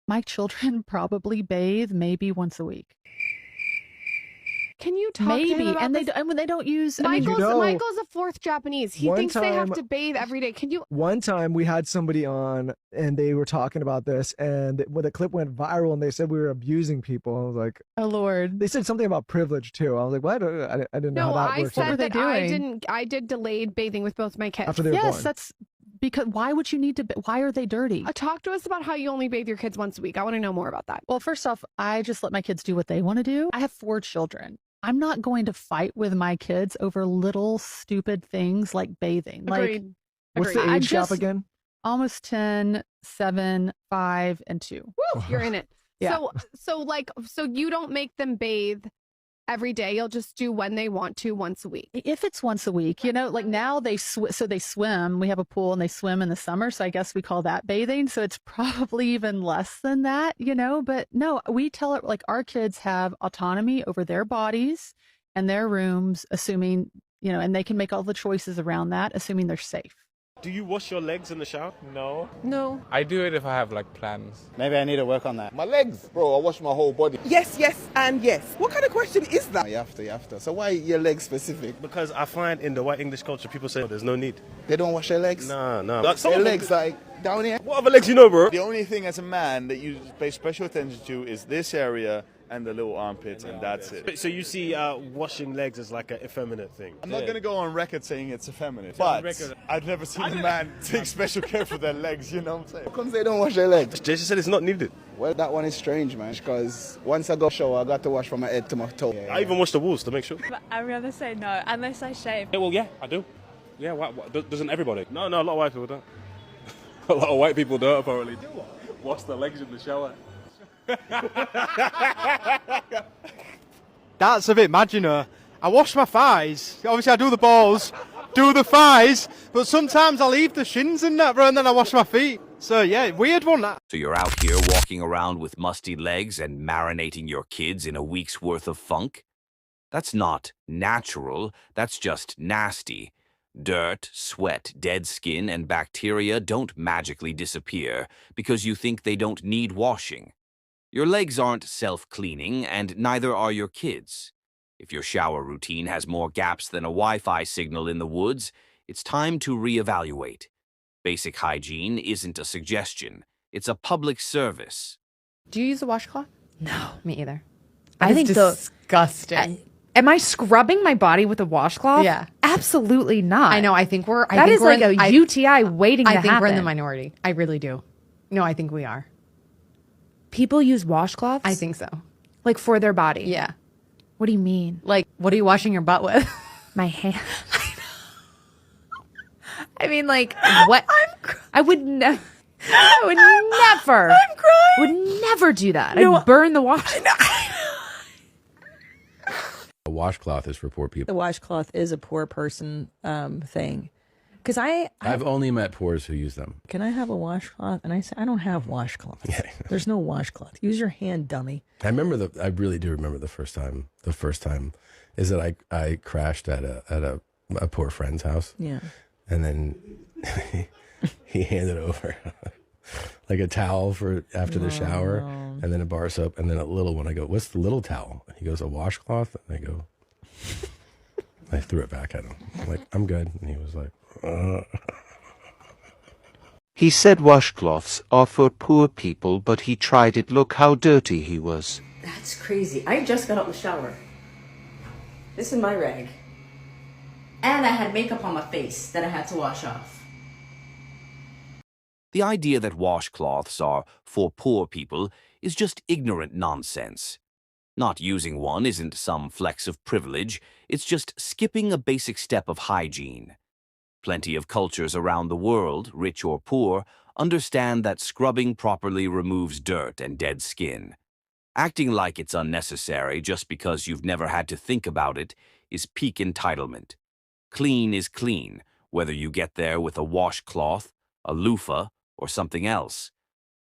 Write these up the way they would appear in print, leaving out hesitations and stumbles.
My children probably bathe maybe once a week. Can you talk to him about this? And when they don't use Michael's a fourth Japanese. He thinks they have to bathe every day. Can you? One time we had somebody on and they were talking about this, and when the clip went viral and they said we were abusing people, I was like, oh Lord. They said something about privilege too. I was like, what? I didn't know how that works. No, I said that I did delayed bathing with both my kids. After they were born. That's because why would you need to? Why are they dirty? Talk to us about how you only bathe your kids once a week. I want to know more about that. Well, first off, I just let my kids do what they want to do. I have 4 children. I'm not going to fight with my kids over little stupid things like bathing. Agreed. Like, what's the age gap again? Almost 10, 7, 5, and 2. Woo, you're in it. Yeah. So you don't make them bathe every day. You'll just do when they want to once a week. If it's once a week, like now they swim. We have a pool and they swim in the summer. So I guess we call that bathing. So it's probably even less than that, but no, we tell it like our kids have autonomy over their bodies and their rooms, assuming, and they can make all the choices around that, assuming they're safe. Do you wash your legs in the shower? No. No. I do it if I have plans. Maybe I need to work on that. My legs, bro, I wash my whole body. Yes, and yes. What kind of question is that? You have to. So why your legs specific? Because I find in the white English culture, people say there's no need. They don't wash their legs? No. Their legs down here? What other legs you know, bro? The only thing as a man that you pay special attention to is this area and the little armpits, and that's it. So you see washing legs as like an effeminate thing? I'm not going to go on record saying it's effeminate, but I've never seen a man take special care for their legs, you know what I'm saying? How come they don't wash their legs? Jason said it's not needed. Well, that one is strange, man, because once I go shower, I got to wash from my head to my toe. I even wash the walls to make sure. But I'd rather say no, unless I shave. Yeah, well, yeah, I do. Yeah, doesn't everybody? No, a lot of white people don't. A lot of white people don't, apparently. Wash their legs in the shower. That's a bit mad, I wash my thighs. Obviously, I do the balls, do the thighs, but sometimes I leave the shins in that, bro, and then I wash my feet. So, yeah, weird one, that. So you're out here walking around with musty legs and marinating your kids in a week's worth of funk? That's not natural, that's just nasty. Dirt, sweat, dead skin, and bacteria don't magically disappear because you think they don't need washing. Your legs aren't self-cleaning, and neither are your kids. If your shower routine has more gaps than a Wi-Fi signal in the woods, it's time to reevaluate. Basic hygiene isn't a suggestion. It's a public service. Do you use a washcloth? No, me either. I think disgusting. Am I scrubbing my body with a washcloth? Yeah. Absolutely not. I know. I think we're... That is like a UTI waiting to happen. I think we're in the minority. I really do. No, I think we are. People use washcloths? I think so. Like for their body? Yeah. What do you mean? Like, what are you washing your butt with? My hand. I mean, like, what? I would never. I would never. I'm crying. Would never do that. No, I'd burn the wash. A washcloth is for poor people. The washcloth is a poor person thing. Because I've only met poors who use them. Can I have a washcloth? And I say, I don't have washcloth. Yeah. There's no washcloth. Use your hand, dummy. I really do remember the first time. The first time is that I crashed at a poor friend's house. Yeah. And then he handed over like a towel for after the shower, and then a bar soap, and then a little one. I go, "What's the little towel?" He goes, "A washcloth." And I go, I threw it back at him. I'm like, "I'm good." And he was like, He said washcloths are for poor people, but he tried it. Look how dirty he was. That's crazy. I just got out of the shower. This is my rag. And I had makeup on my face that I had to wash off. The idea that washcloths are for poor people is just ignorant nonsense. Not using one isn't some flex of privilege, it's just skipping a basic step of hygiene. Plenty of cultures around the world, rich or poor, understand that scrubbing properly removes dirt and dead skin. Acting like it's unnecessary just because you've never had to think about it is peak entitlement. Clean is clean, whether you get there with a washcloth, a loofah, or something else.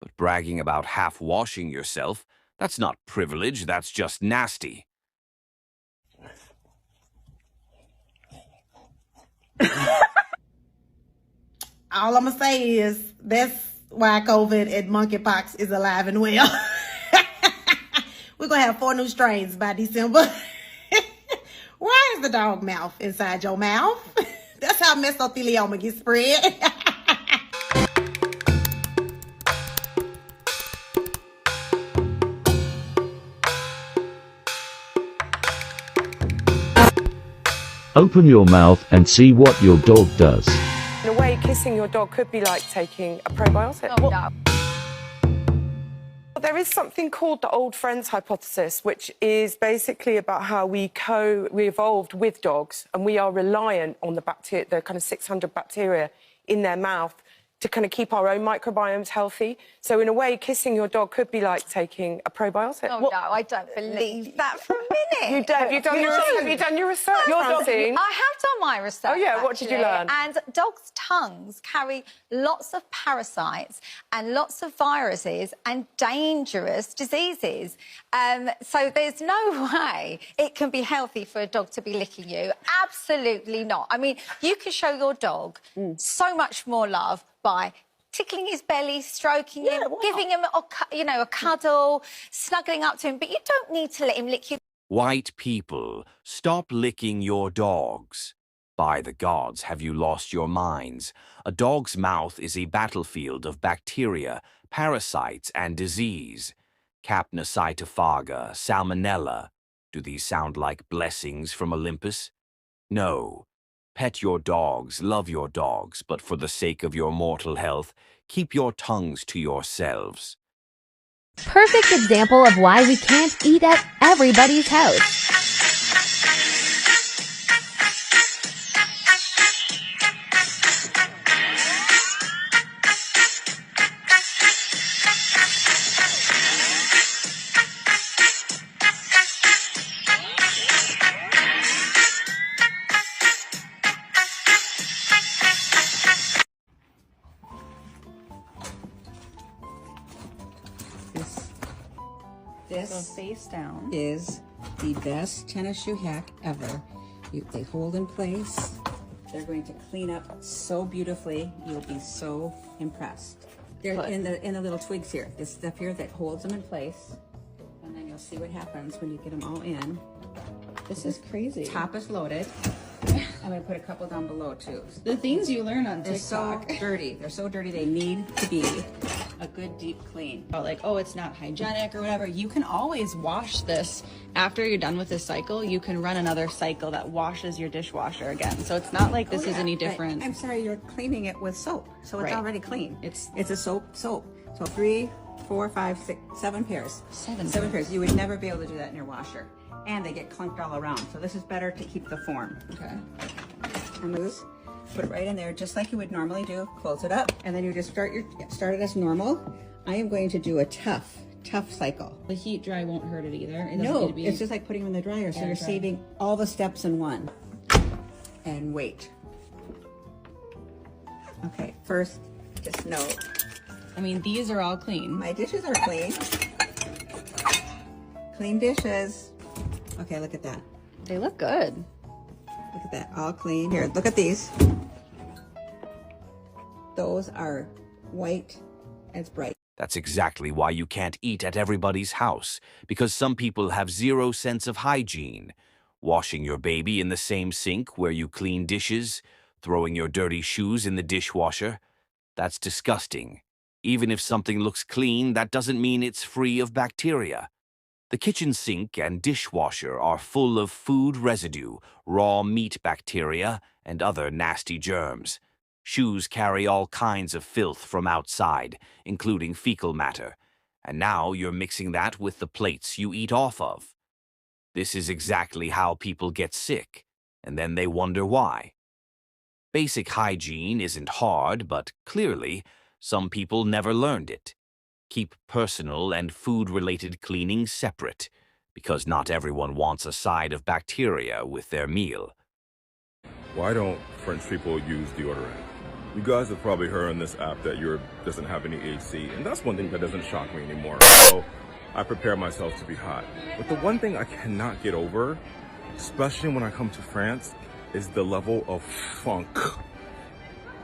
But bragging about half-washing yourself, that's not privilege, that's just nasty. All I'm going to say is that's why COVID and monkeypox is alive and well. We're going to have 4 new strains by December. Why is the dog mouth inside your mouth? That's how mesothelioma gets spread. Open your mouth and see what your dog does. In a way, kissing your dog could be like taking a probiotic. Oh, no. There is something called the old friends hypothesis, which is basically about how we evolved with dogs, and we are reliant on the bacteria, the kind of 600 bacteria in their mouth, to kind of keep our own microbiomes healthy. So in a way, kissing your dog could be like taking a probiotic. Oh, no, I don't believe that for a minute. Have you done your research, Francine? I have done my research. Oh, yeah, what did you learn? And dogs' tongues carry lots of parasites and lots of viruses and dangerous diseases. So there's no way it can be healthy for a dog to be licking you. Absolutely not. I mean, you can show your dog so much more love by tickling his belly, stroking him, giving him a cuddle, snuggling up to him, but you don't need to let him lick you. White people, stop licking your dogs. By the gods, have you lost your minds? A dog's mouth is a battlefield of bacteria, parasites, and disease. Capnocytophaga, salmonella. Do these sound like blessings from Olympus? No. Pet your dogs, love your dogs, but for the sake of your mortal health, keep your tongues to yourselves. Perfect example of why we can't eat at everybody's house. This face down is the best tennis shoe hack ever. They hold in place. They're going to clean up so beautifully. You'll be so impressed. They're in the little twigs here. This stuff here that holds them in place. And then you'll see what happens when you get them all in. This is crazy. Top is loaded. I'm going to put a couple down below too. The things you learn on They're so TikTok. dirty. They're so dirty. They need to be a good deep clean. Like, oh, it's not hygienic or whatever. You can always wash this after you're done with this cycle. You can run another cycle that washes your dishwasher again. So it's not like this is any different. I'm sorry, you're cleaning it with soap, so it's Right. already clean. It's a soap. So 3, 4, 5, 6, 7 pairs. Seven pairs. You would never be able to do that in your washer. And they get clunked all around. So this is better to keep the form. Okay. And loose. Put it right in there just like you would normally do. Close it up. And then you just start it as normal. I am going to do a tough cycle. The heat dry won't hurt it either. It doesn't No, need to be it's just like putting them in the dryer. So air you're dry. saving all the steps in one. And wait. Okay, first, just note. I mean, these are all clean. My dishes are clean. Clean dishes. Okay, look at that. They look good. Look at that, all clean. Here, look at these. Those are white as bright. That's exactly why you can't eat at everybody's house, because some people have zero sense of hygiene. Washing your baby in the same sink where you clean dishes, throwing your dirty shoes in the dishwasher. That's disgusting. Even if something looks clean, that doesn't mean it's free of bacteria. The kitchen sink and dishwasher are full of food residue, raw meat bacteria, and other nasty germs. Shoes carry all kinds of filth from outside, including fecal matter. And now you're mixing that with the plates you eat off of. This is exactly how people get sick, and then they wonder why. Basic hygiene isn't hard, but clearly, some people never learned it. Keep personal and food-related cleaning separate, because not everyone wants a side of bacteria with their meal. Why don't French people use deodorant? You guys have probably heard on this app that Europe doesn't have any AC, and that's one thing that doesn't shock me anymore. So I prepare myself to be hot. But the one thing I cannot get over, especially when I come to France, is the level of funk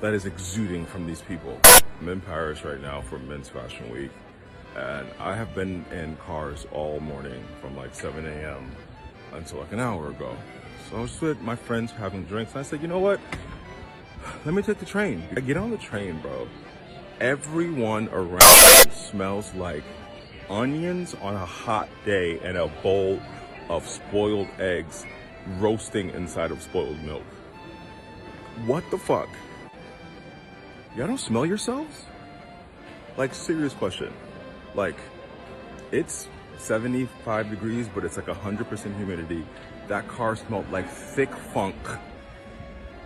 that is exuding from these people. I'm in Paris right now for Men's Fashion Week, and I have been in cars all morning from like 7 a.m. until like an hour ago. So I was with my friends having drinks, and I said, you know what? Let me take the train. I get on the train, bro. Everyone around me smells like onions on a hot day and a bowl of spoiled eggs roasting inside of spoiled milk. What the fuck? Y'all don't smell yourselves? Like, serious question. Like, it's 75 degrees, but it's like 100% humidity. That car smelled like thick funk.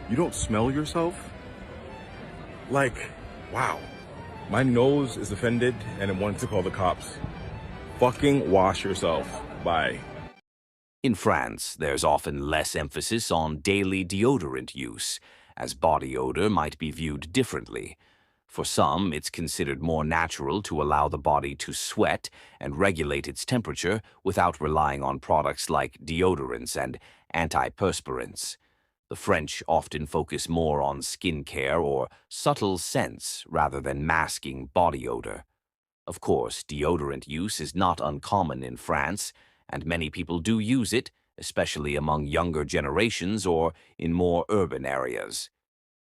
You don't smell yourself? Like, wow. My nose is offended and it wants to call the cops. Fucking wash yourself. Bye. In France, there's often less emphasis on daily deodorant use, as body odor might be viewed differently. For some, it's considered more natural to allow the body to sweat and regulate its temperature without relying on products like deodorants and antiperspirants. The French often focus more on skincare or subtle scents rather than masking body odor. Of course, deodorant use is not uncommon in France, and many people do use it, especially among younger generations or in more urban areas.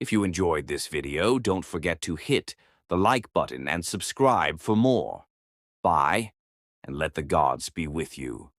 If you enjoyed this video, don't forget to hit the like button and subscribe for more. Bye, and let the gods be with you.